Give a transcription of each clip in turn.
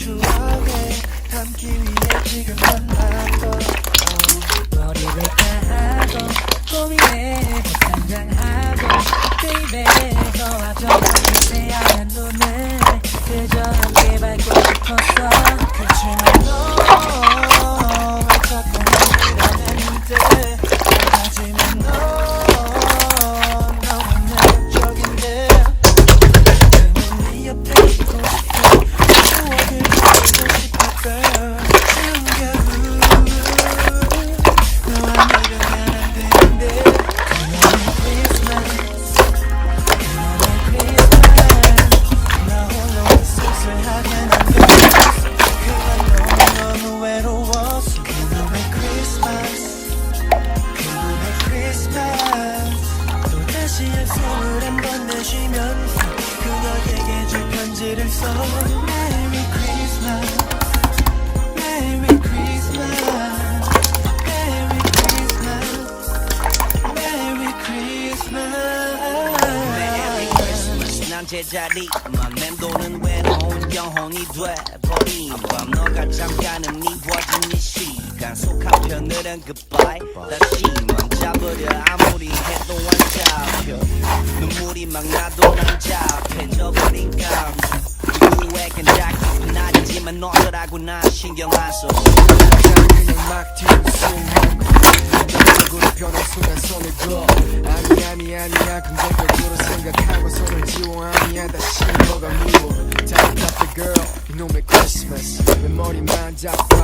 추억에 담기 위해 지금 만나고 머리를 까하고 고민해 상상하고 baby 너와 저만의 새하얀 눈을 그저 함께 밟고 싶었어 그치만 너 왜 자꾸 밀어내는데 하지만 너 너무 매력적인데 지금은 네 옆에 있고 싶어 추억을 지우고 싶어 girl 지금 겨우 너와 내려가면 안 되는데 그날의 Christmas 그날의 Christmas 나 홀로 쓸쓸하게 남겨뒀어 그날 너무너무 외로웠어 그날의 Christmas 그날의 Christmas 또다시 약속을 한번 내쉬면서 그녀에게 줄 편지를 써 Merry Christmas Merry Christmas Merry Christmas Merry Christmas Merry Christmas 난 제자리만 맴도는 외로운 영혼이 돼버린 밤 너가 잠깐은 미워진 이 시간 속 한편으론 goodbye 다시 맘 잡으려 아무리 해도 안 잡혀 눈물이 막 나도 안 잡혀져버린 감정 누구에겐 다 기분 아니지만 너더라고 난 신경 안 써. 그냥 막 뒤숭숭한 긍정적으로 변한 순간 손을 둬 아니야 긍정적으로 생각하고 손을 지워 아니야 다시 너가 미워 답답해 girl 이놈의 Christmas 내 머리만 잡고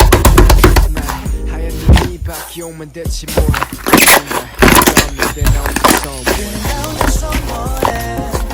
난 하얀 눈이 밖에 오면 대체 뭐해 정말 없는데 나 혼자서 나 혼자서 뭐해